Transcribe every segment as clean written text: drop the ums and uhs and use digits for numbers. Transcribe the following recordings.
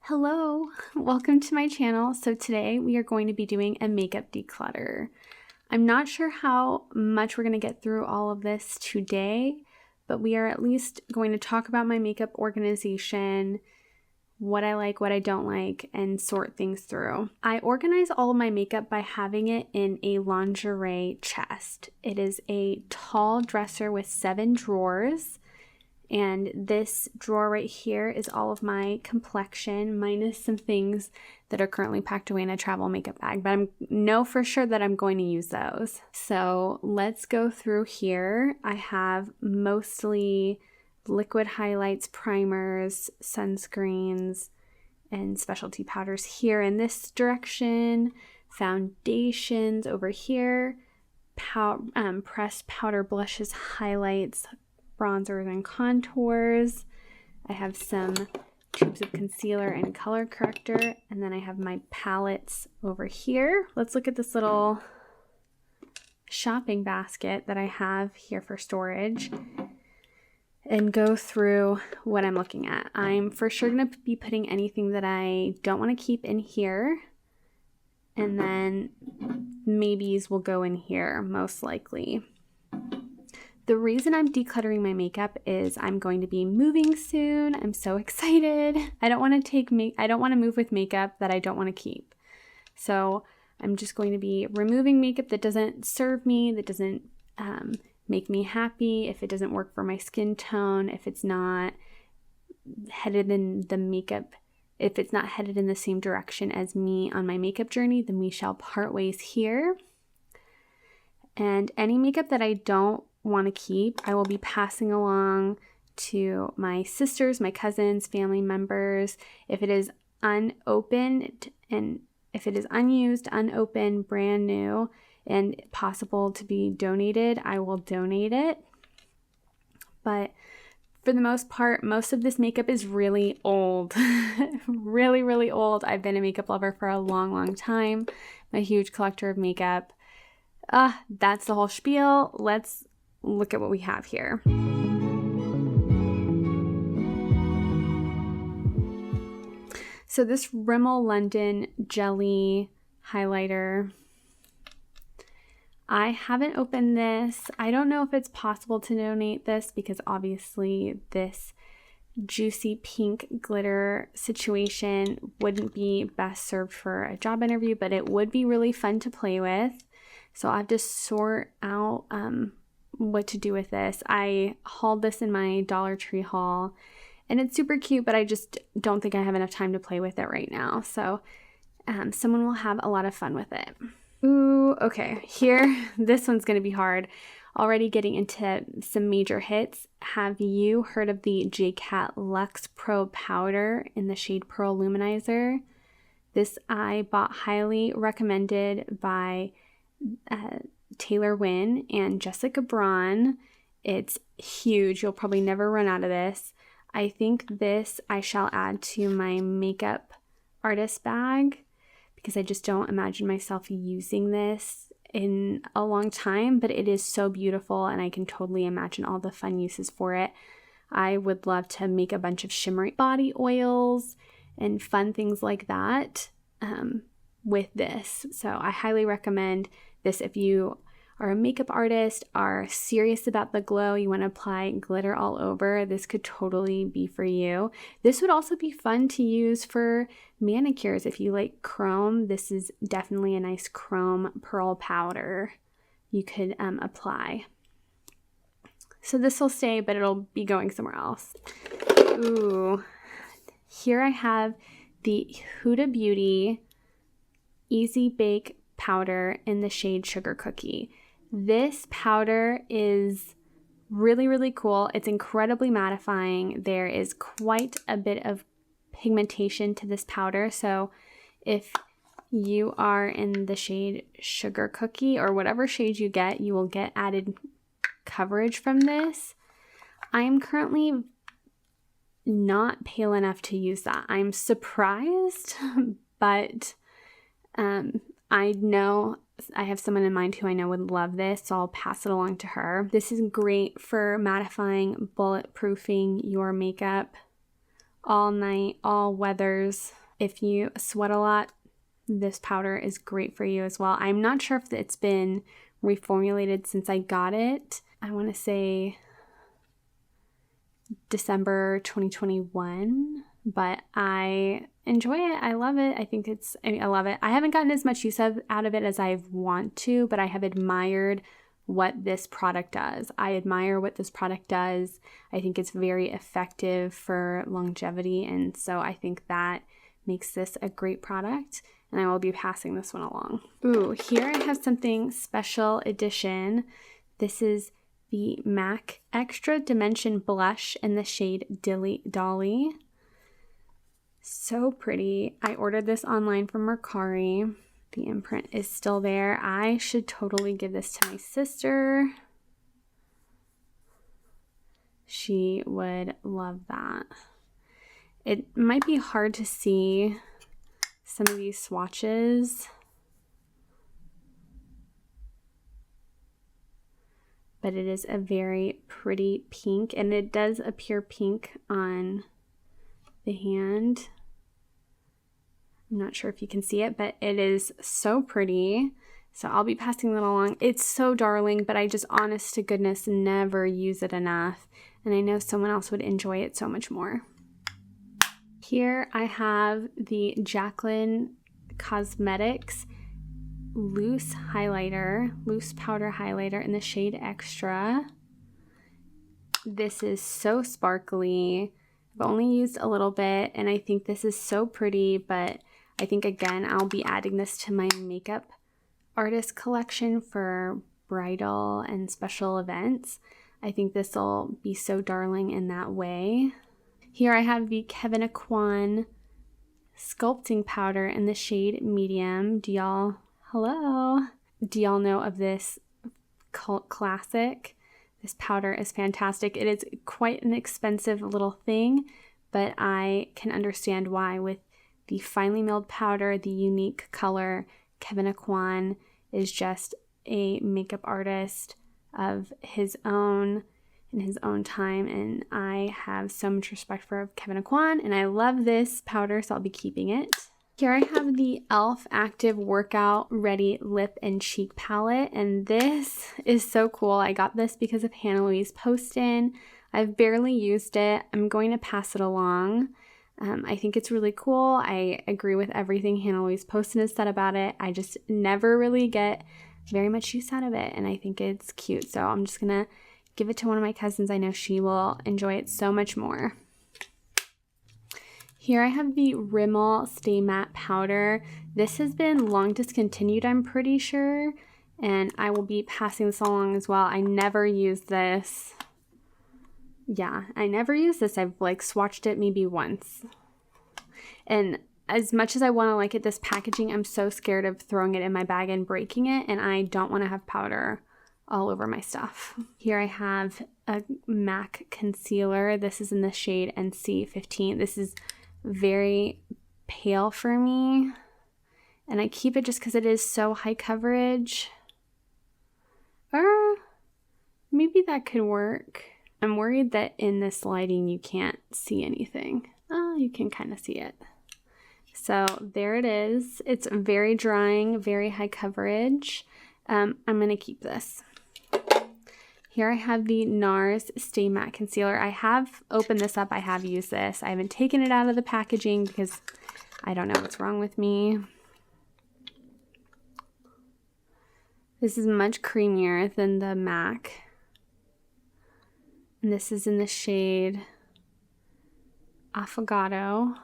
Hello, welcome to my channel. So today we are going to be doing a makeup declutter. I'm not sure how much we're going to get through all of this today, but we are at least going to talk about my makeup organization, what I like, what I don't like, and sort things through. I organize all of my makeup by having it in a lingerie chest. It is a tall dresser with 7 drawers. And this drawer right here is all of my complexion, minus some things that are currently packed away in a travel makeup bag, but I know for sure that I'm going to use those. So let's go through here. I have mostly liquid highlights, primers, sunscreens, and specialty powders here in this direction, foundations over here, pressed powder, blushes, highlights, bronzers and contours. I have some tubes of concealer and color corrector, and then I have my palettes over here. Let's look at this little shopping basket that I have here for storage and go through what I'm looking at. I'm for sure going to be putting anything that I don't want to keep in here, and then maybes will go in here most likely. The reason I'm decluttering my makeup is I'm going to be moving soon. I'm so excited. I don't want to move with makeup that I don't want to keep. So I'm just going to be removing makeup that doesn't serve me, that doesn't make me happy, if it doesn't work for my skin tone, if it's not headed in the makeup, if it's not headed in the same direction as me on my makeup journey, then we shall part ways here. And any makeup that I don't want to keep, I will be passing along to my sisters, my cousins, family members. If it is unopened and if it is unused, unopened, brand new, and possible to be donated, I will donate it. But for the most part, most of this makeup is really old. really, really old. I've been a makeup lover for a long, long time. I'm a huge collector of makeup. That's the whole spiel. Let's look at what we have here. So this Rimmel London Jelly highlighter, I haven't opened this. I don't know if it's possible to donate this because obviously this juicy pink glitter situation wouldn't be best served for a job interview, but it would be really fun to play with. So I have to sort out what to do with this. I hauled this in my Dollar Tree haul and it's super cute, but I just don't think I have enough time to play with it right now. So someone will have a lot of fun with it. Ooh, okay, here, this one's gonna be hard. Already getting into some major hits. Have you heard of the JCat Luxe Pro Powder in the shade Pearl Luminizer? This I bought highly recommended by Taylor Wynn and Jessica Braun. It's huge. You'll probably never run out of this. I think this I shall add to my makeup artist bag because I just don't imagine myself using this in a long time, but it is so beautiful and I can totally imagine all the fun uses for it. I would love to make a bunch of shimmery body oils and fun things like that with this. So I highly recommend this if you are a makeup artist, are serious about the glow, you want to apply glitter all over, this could totally be for you. This would also be fun to use for manicures if you like chrome. This is definitely a nice chrome pearl powder you could apply. So this will stay, but it'll be going somewhere else. Ooh, here I have the Huda Beauty Easy Bake powder in the shade Sugar Cookie. This powder is really, really cool. It's incredibly mattifying. There is quite a bit of pigmentation to this powder. So if you are in the shade Sugar Cookie or whatever shade you get, you will get added coverage from this. I am currently not pale enough to use that. I'm surprised, but I know I have someone in mind who I know would love this, so I'll pass it along to her. This is great for mattifying, bulletproofing your makeup all night, all weathers. If you sweat a lot, this powder is great for you as well. I'm not sure if it's been reformulated since I got it. I want to say December 2021, but I enjoy it. I love it. I love it. I haven't gotten as much use out of it as I want to, but I have admired what this product does. I admire what this product does. I think it's very effective for longevity, and so I think that makes this a great product, and I will be passing this one along. Ooh, here I have something special edition. This is the MAC Extra Dimension Blush in the shade Dilly Dolly. So pretty. I ordered this online from Mercury. The imprint is still there. I should totally give this to my sister. She would love that. It might be hard to see some of these swatches, but it is a very pretty pink, and it does appear pink on the hand. I'm not sure if you can see it, but it is so pretty. So I'll be passing that along. It's so darling, but I just, honest to goodness, never use it enough. And I know someone else would enjoy it so much more. Here I have the Jaclyn Cosmetics loose powder highlighter in the shade Extra. This is so sparkly. I've only used a little bit, and I think this is so pretty, but I think, again, I'll be adding this to my makeup artist collection for bridal and special events. I think this will be so darling in that way. Here I have the Kevyn Aucoin sculpting powder in the shade Medium. Do y'all know of this cult classic? This powder is fantastic. It is quite an expensive little thing, but I can understand why. With the finely milled powder, the unique color, Kevyn Aucoin is just a makeup artist of his own in his own time, and I have so much respect for Kevyn Aucoin, and I love this powder, so I'll be keeping it. Here I have the e.l.f. Active Workout Ready Lip and Cheek Palette, and this is so cool. I got this because of Hannah Louise Poston. I've barely used it. I'm going to pass it along. I think it's really cool. I agree with everything Hannah Louise Poston has said about it. I just never really get very much use out of it, and I think it's cute. So I'm just gonna give it to one of my cousins. I know she will enjoy it so much more. Here I have the Rimmel Stay Matte Powder. This has been long discontinued, I'm pretty sure, and I will be passing this along as well. I never used this. Yeah, I never used this. I've swatched it maybe once. And as much as I want to like it, this packaging, I'm so scared of throwing it in my bag and breaking it, and I don't want to have powder all over my stuff. Here I have a MAC concealer. This is in the shade NC15. This is very pale for me, and I keep it just because it is so high coverage. Or maybe that could work. I'm worried that in this lighting you can't see anything. Oh, you can kind of see it. So there it is. It's very drying, very high coverage. I'm gonna keep this. Here I have the NARS Stay Matte Concealer. I have opened this up. I have used this. I haven't taken it out of the packaging because I don't know what's wrong with me. This is much creamier than the MAC. And this is in the shade Affogato.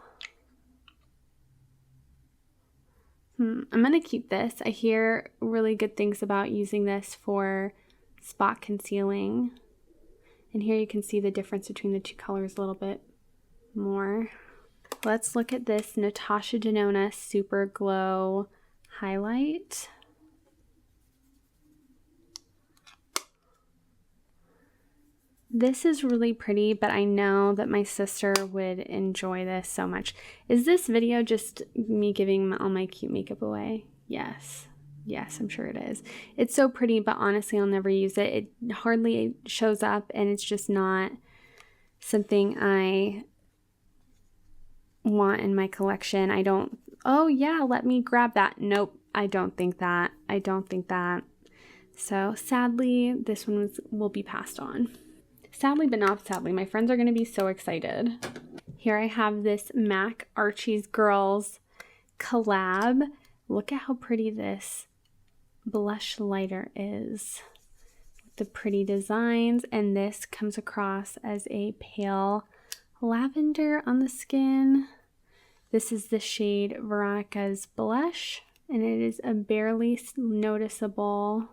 I'm going to keep this. I hear really good things about using this for spot concealing. And here you can see the difference between the two colors a little bit more. Let's look at this Natasha Denona Super Glow Highlight. This is really pretty, but I know that my sister would enjoy this so much. Is this video just me giving all my cute makeup away? Yes. Yes, I'm sure it is. It's so pretty, but honestly, I'll never use it. It hardly shows up, and it's just not something I want in my collection. I don't, oh yeah, let me grab that. Nope, I don't think that. So sadly, this one will be passed on. Sadly, but not sadly, my friends are going to be so excited. Here I have this MAC Archie's Girls collab. Look at how pretty this blush lighter is. The pretty designs, and this comes across as a pale lavender on the skin. This is the shade Veronica's Blush, and it is a barely noticeable,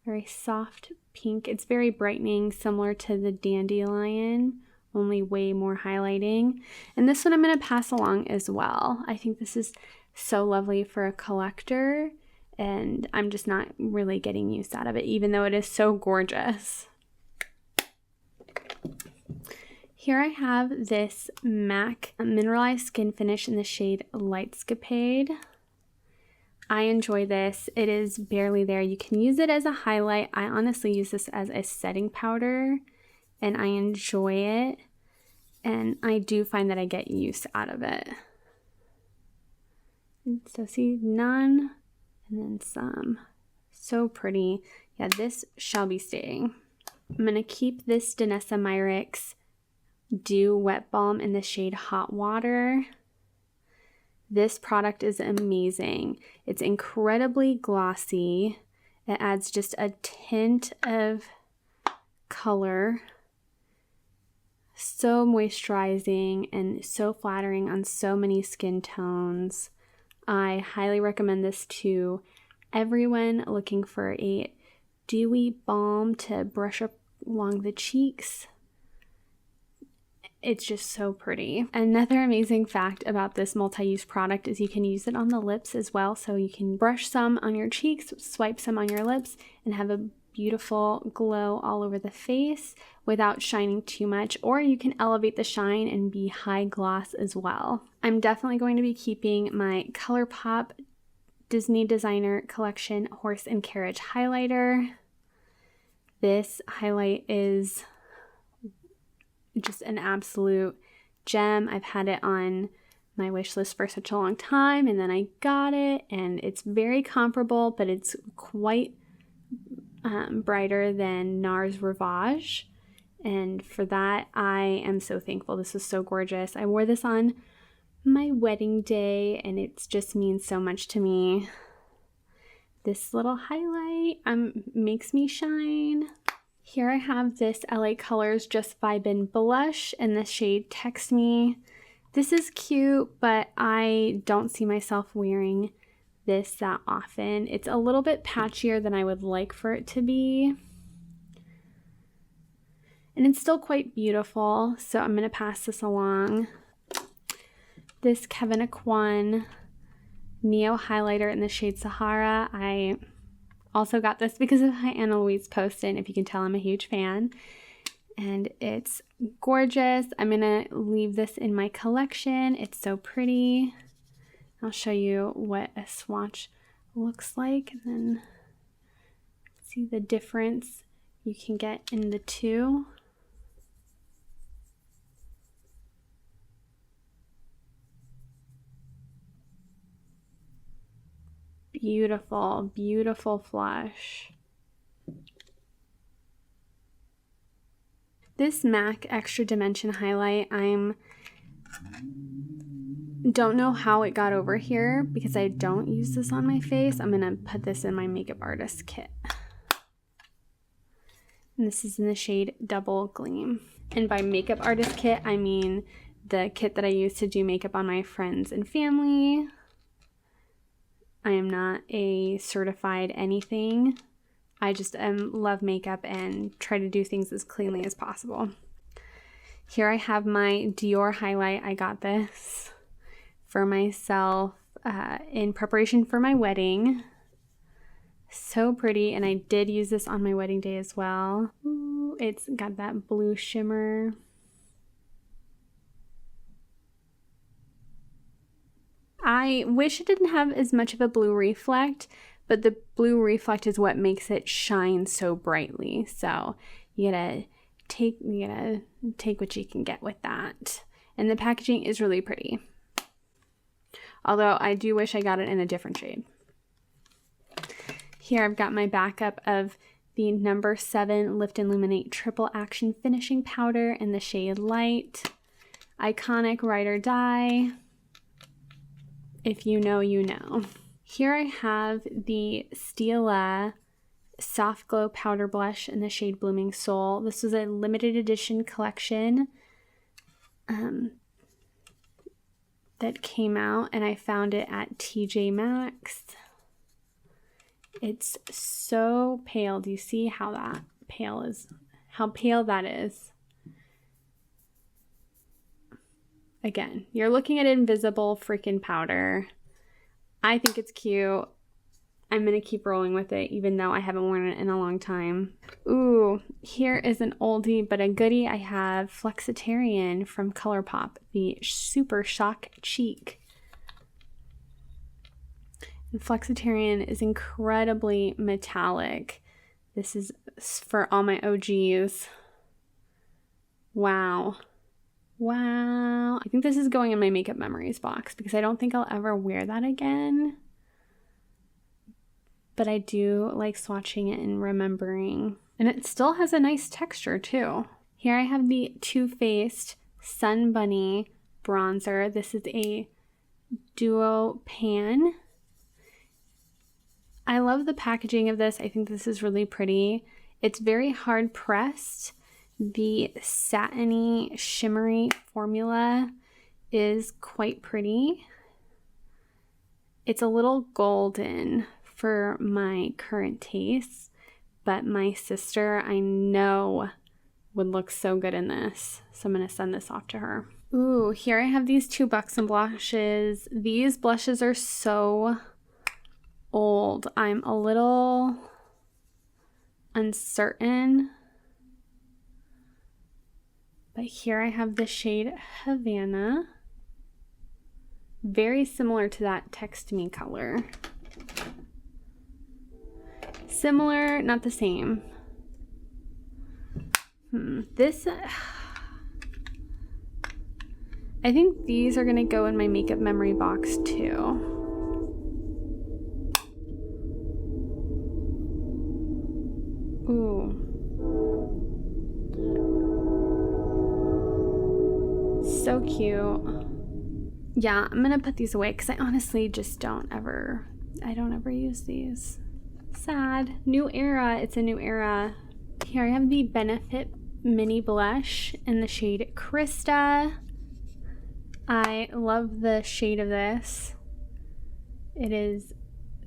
very soft pink. It's very brightening, similar to the Dandelion, only way more highlighting. And this one I'm going to pass along as well. I think this is so lovely for a collector, and I'm just not really getting use out of it, even though it is so gorgeous. Here I have this MAC Mineralized Skin Finish in the shade Lightscapade. I enjoy this. It is barely there. You can use it as a highlight. I honestly use this as a setting powder, and I enjoy it. And I do find that I get use out of it. So see, none. And then some. So pretty. Yeah, this shall be staying. I'm going to keep this Danessa Myricks Dew Wet Balm in the shade Hot Water. This product is amazing. It's incredibly glossy. It adds just a tint of color. So moisturizing and so flattering on so many skin tones. I highly recommend this to everyone looking for a dewy balm to brush up along the cheeks. It's just so pretty. Another amazing fact about this multi-use product is you can use it on the lips as well. So you can brush some on your cheeks, swipe some on your lips, and have a beautiful glow all over the face without shining too much, or you can elevate the shine and be high gloss as well. I'm definitely going to be keeping my ColourPop Disney Designer Collection Horse and Carriage highlighter. This highlight is just an absolute gem. I've had it on my wish list for such a long time, and then I got it, and it's very comparable, but it's quite brighter than NARS Rivage, and for that I am so thankful. This is so gorgeous. I wore this on my wedding day, and it just means so much to me. This little highlight makes me shine. Here I have this LA Colors Just Vibin' Blush in the shade Text Me. This is cute, but I don't see myself wearing this that often. It's a little bit patchier than I would like for it to be. And it's still quite beautiful, so I'm going to pass this along. This Kevyn Aucoin Neo Highlighter in the shade Sahara. I also got this because of my Anna Louise post, and if you can tell, I'm a huge fan. And it's gorgeous. I'm going to leave this in my collection. It's so pretty. I'll show you what a swatch looks like, and then see the difference you can get in the two. Beautiful, beautiful flush. This MAC Extra Dimension highlight, don't know how it got over here because I don't use this on my face. I'm gonna put this in my makeup artist kit. And this is in the shade Double Gleam. And by makeup artist kit, I mean the kit that I use to do makeup on my friends and family. I am not a certified anything. I just love makeup and try to do things as cleanly as possible. Here I have my Dior highlight. I got this for myself in preparation for my wedding. So pretty, and I did use this on my wedding day as well. Ooh, it's got that blue shimmer. I wish it didn't have as much of a blue reflect, but the blue reflect is what makes it shine so brightly. So you gotta take what you can get with that. And the packaging is really pretty. Although I do wish I got it in a different shade. Here I've got my backup of the No. 7 Lift and Illuminate Triple Action Finishing Powder in the shade Light. Iconic Ride or Die. If you know, you know. Here I have the Stila Soft Glow Powder Blush in the shade Blooming Soul. This was a limited edition collection that came out, and I found it at TJ Maxx. It's so pale. Do you see how that pale is? How pale that is? Again, you're looking at invisible freaking powder. I think it's cute. I'm going to keep rolling with it, even though I haven't worn it in a long time. Ooh, here is an oldie but a goodie. I have Flexitarian from ColourPop, the Super Shock Cheek. And Flexitarian is incredibly metallic. This is for all my OGs. Wow. Wow. I think this is going in my Makeup Memories box because I don't think I'll ever wear that again. But I do like swatching it and remembering. And it still has a nice texture too. Here I have the Too Faced Sun Bunny bronzer. This is a duo pan. I love the packaging of this. I think this is really pretty. It's very hard pressed. The satiny, shimmery formula is quite pretty. It's a little golden for my current taste, but my sister, I know, would look so good in this. So I'm going to send this off to her. Ooh, here I have these 2 Buxom blushes. These blushes are so old. I'm a little uncertain. But here I have the shade Havana. Very similar to that Text Me color. Similar, not the same. This, I think these are gonna go in my Makeup Memory box too. Ooh. So cute. Yeah, I'm gonna put these away because I honestly just don't ever use these. Sad. New era. It's a new era. Here I have the Benefit Mini Blush in the shade Krista. I love the shade of this. It is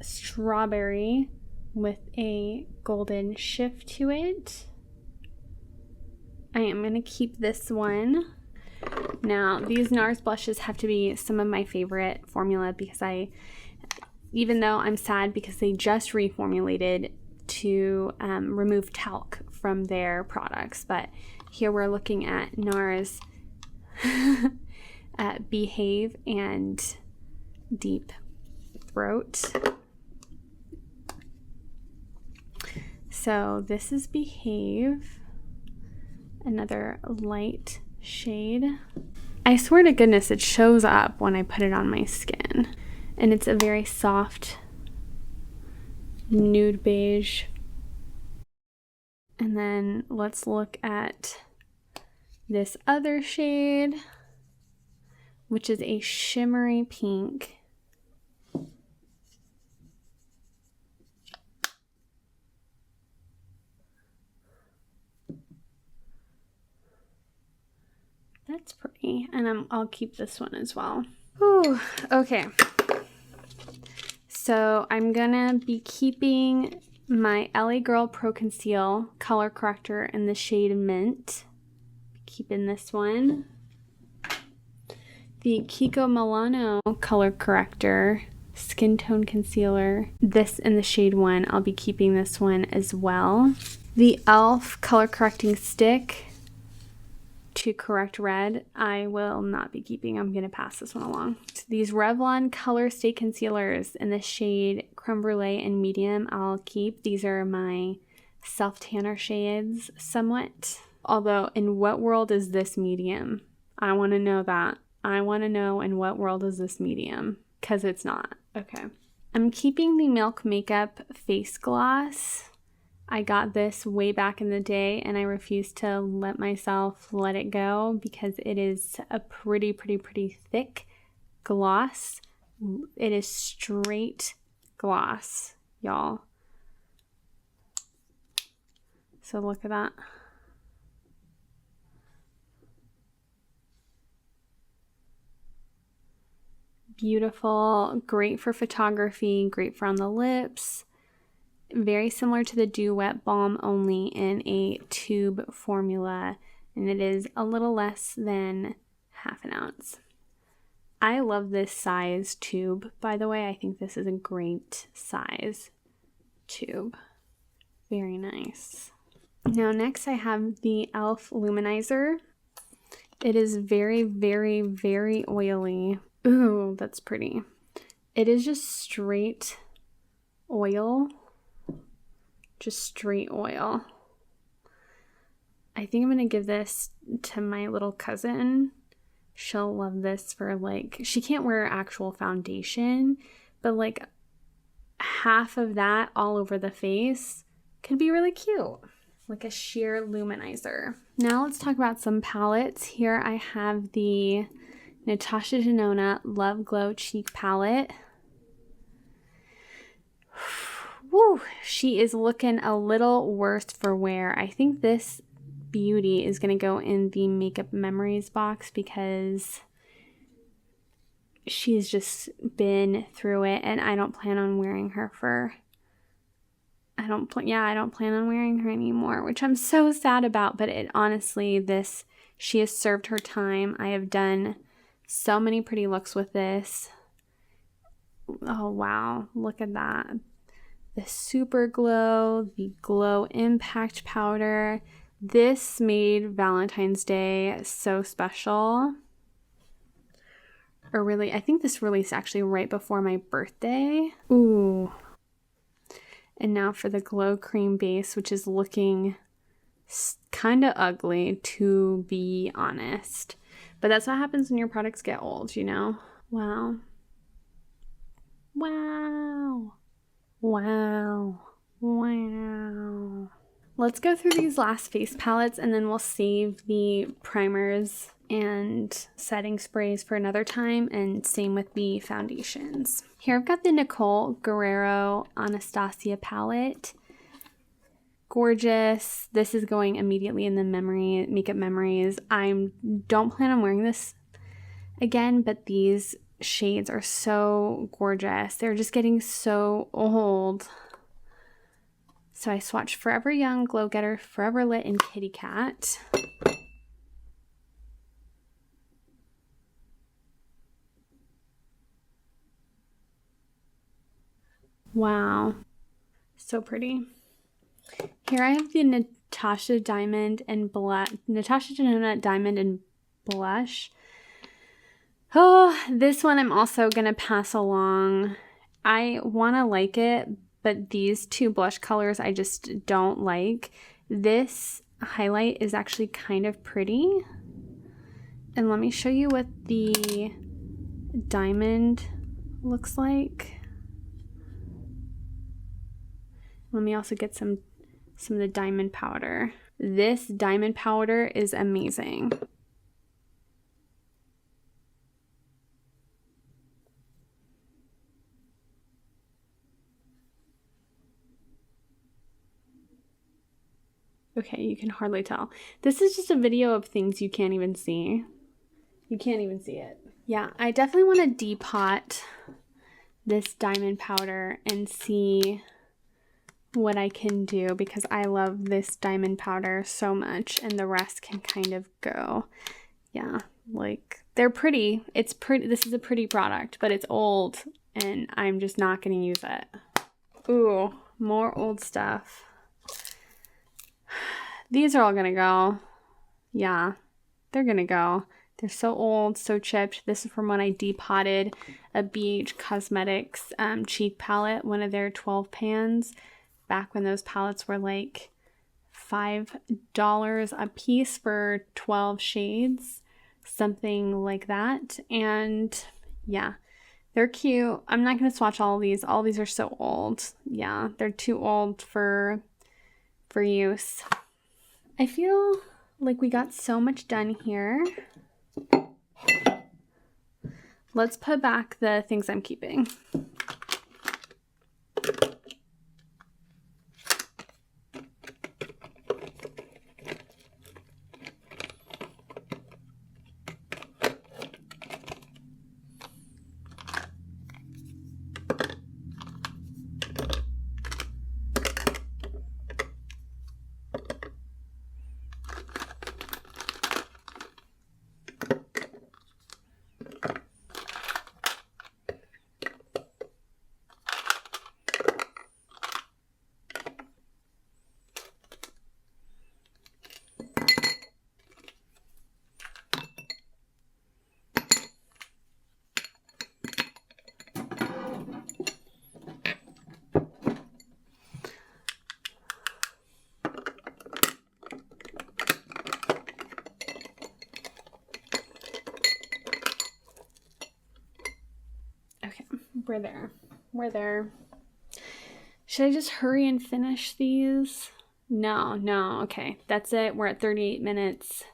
strawberry with a golden shift to it. I am going to keep this one. Now, these NARS blushes have to be some of my favorite formula because even though I'm sad because they just reformulated to remove talc from their products, but here we're looking at NARS Behave and Deep Throat. So this is Behave, another light shade. I swear to goodness it shows up when I put it on my skin. And it's a very soft nude beige. And then let's look at this other shade, which is a shimmery pink. That's pretty. And I'll keep this one as well. Ooh, okay. So I'm gonna be keeping my LA Girl Pro Conceal color corrector in the shade Mint. Keeping this one. The Kiko Milano color corrector skin tone concealer. This in the shade 1. I'll be keeping this one as well. The e.l.f. color correcting stick to correct red, I will not be keeping. I'm going to pass this one along. So these Revlon Color Stay Concealers in the shade Creme Brulee and Medium, I'll keep. These are my self-tanner shades somewhat. Although, in what world is this medium? I want to know that. I want to know in what world is this medium. because it's not. Okay. I'm keeping the Milk Makeup Face Gloss. I got this way back in the day and I refuse to let it go because it is a pretty thick gloss. It is straight gloss, y'all. So look at that. Beautiful, great for photography, great for on the lips. Very similar to the Dew Wet Balm, only in a tube formula, and it is a little less than half an ounce. I love this size tube, by the way. I think this is a great size tube. Very nice. Now next I have the e.l.f. Luminizer. It is very oily. Ooh, that's pretty. It is just straight oil. Just straight oil. I think I'm going to give this to my little cousin. She'll love this for like, she can't wear actual foundation, but like half of that all over the face could be really cute. Like a sheer luminizer. Now let's talk about some palettes. Here I have the Natasha Denona Love Glow Cheek Palette. Woo, she is looking a little worse for wear. I think this beauty is going to go in the Makeup Memories box because she's just been through it and I don't plan on wearing her for... I don't plan on wearing her anymore, which I'm so sad about, but honestly, she has served her time. I have done so many pretty looks with this. Oh, wow. Look at that. The Super Glow, the Glow Impact Powder. This made Valentine's Day so special. Or really, I think this released actually right before my birthday. Ooh. And now for the Glow Cream Base, which is looking kind of ugly, to be honest. But that's what happens when your products get old, you know? Wow. Wow. Wow. Wow. Let's go through these last face palettes and then we'll save the primers and setting sprays for another time, and same with the foundations. Here I've got the Nicole Guerrero Anastasia palette. Gorgeous. This is going immediately in the Makeup Memories. I don't plan on wearing this again, but these shades are so gorgeous. They're just getting so old. So I swatched Forever Young, Glow Getter, Forever Lit, and Kitty Cat. Wow, so pretty. Here I have the Natasha Denona Diamond and Blush. Oh, this one I'm also gonna pass along. I wanna like it, but these two blush colors I just don't like. This highlight is actually kind of pretty. And let me show you what the diamond looks like. Let me also get some of the diamond powder. This diamond powder is amazing. Okay, you can hardly tell. This is just a video of things you can't even see. You can't even see it. Yeah, I definitely want to depot this diamond powder and see what I can do, because I love this diamond powder so much and the rest can kind of go. Yeah, like they're pretty. It's pretty. This is a pretty product, but it's old and I'm just not going to use it. Ooh, more old stuff. These are all going to go. Yeah, they're going to go. They're so old, so chipped. This is from when I depotted a BH Cosmetics cheek palette, one of their 12 pans. Back when those palettes were like $5 a piece for 12 shades, something like that. And yeah, They're cute. I'm not going to swatch all of these. All of these are so old. Yeah, they're too old for use. I feel like we got so much done here. Let's put back the things I'm keeping. Okay, we're there. Should I just hurry and finish these? No, okay, that's it. We're at 38 minutes.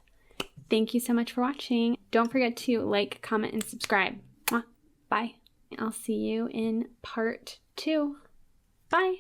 Thank you so much for watching. Don't forget to like, comment, and subscribe. Bye. I'll see you in part 2. Bye.